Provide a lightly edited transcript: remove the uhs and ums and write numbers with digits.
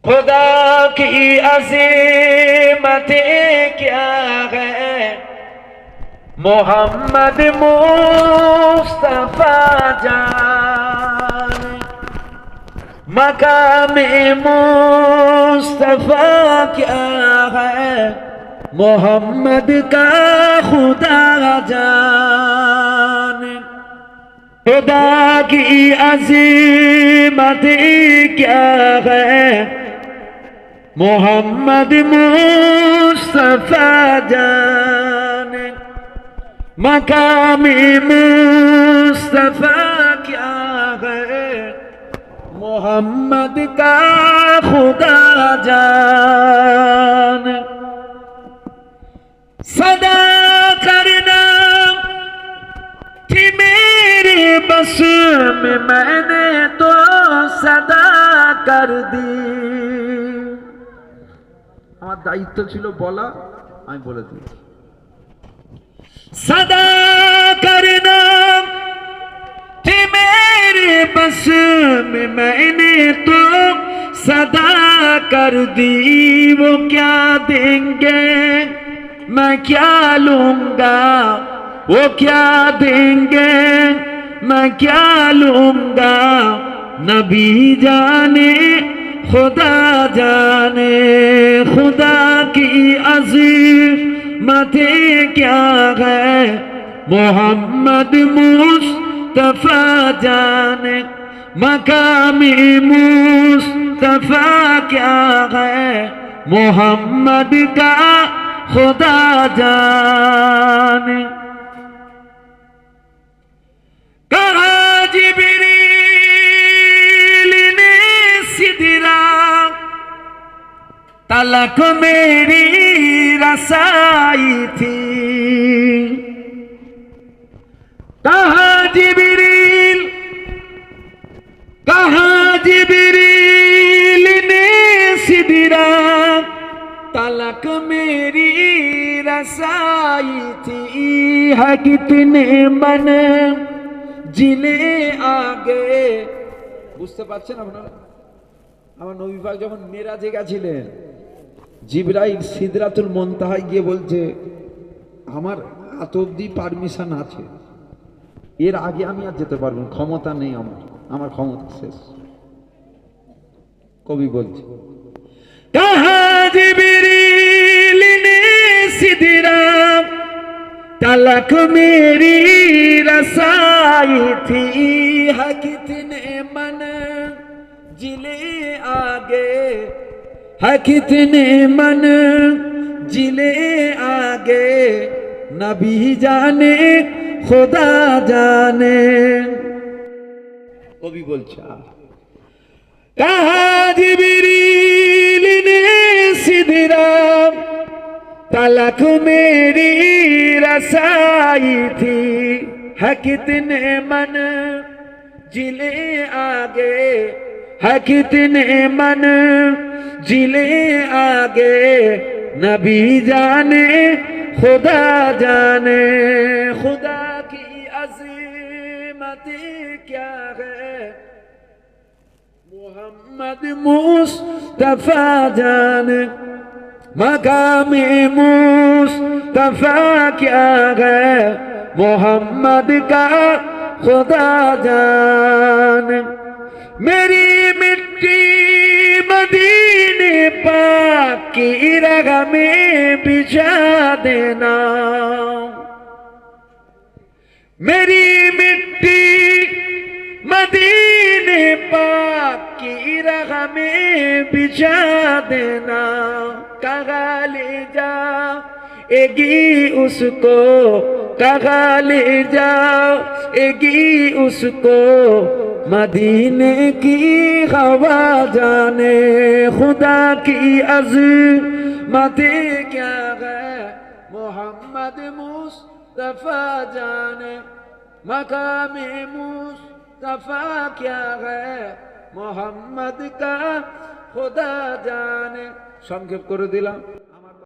खुदा की अज़ीमतें क्या है, मोहम्मद मुस्तफा जान। मकामे मुस्तफा क्या है, मोहम्मद का खुदा जान। खुदा की अज़ीमतें क्या है, मोहम्मद मुस्तफा जान। मकामे मुस्तफा क्या है, मोहम्मद का खुदा जान। सदा करना थी मेरे बस में, मैंने तो सदा कर दी। আমার দায়িত্ব ছিল বলা, আমি বলে দিয়েছি। सदा करना थी मेरे बस में, मैंने तो सदा कर दी। वो क्या देंगे मैं क्या लूंगा, वो क्या देंगे मैं क्या लूंगा। नबी जाने खुदा जाने, खुदा की अज़ीमतें क्या है, मोहम्मद मुस्तफा जाने। मकामे मुस्तफा क्या है, मोहम्मद का खुदा जाने। कहा जिब्रील ने सिदरा, तलक मेरी रसाई थी। कहा जिब्रील, कहा जिब्रील ने सिदरा, तलक मेरी रसाई थी। है कितने मन जिले आगे। বুঝতে পারছেন আপনারা? আমার নবী পাক যখন মেরাজে গেছিলেন, জিবরাইল সিদরাতুল মুনতাহায় গিয়ে বলছে, আমার এত অবধি পারমিশন আছে, এর আগে আমি আর যেতে পারবো না, ক্ষমতা নেই আমার, আমার ক্ষমতা শেষ। কবি বলছে, कहा जिब्रील ने सिदरा, तलक मेरी रसाई थी। है कितने मन जिले आगे, है कितने मन जिले आगे। नबी जाने खुदा जाने। कवि बोलছে, कहा जिब्रील ने सिदरा, तलक मेरी रसाई थी। है कितने मन जिले आगे, है कितने मन जिले आगे। नबी जाने खुदा जाने, खुदा की अज़ीमतें क्या है, मोहम्मद मुस्तफा जाने। मकामे मुस्तफा क्या है, मोहम्मद का खुदा जान। मेरी मिट्टी मदीने पाक की रग में बिछा देना। मेरी मिट्टी मदीने पाक की रग में बिछा देना। कहा ले जा एगी उसको, कहा ले जाएगी उसको, मदीने की हवा जाने। खुदा की अज़ीमतें क्या है, मोहम्मद मुस्तफा जाने। मकामे मुस्तफा क्या है, मोहम्मद का खुदा जाने। संक्षेप করে দিলাম।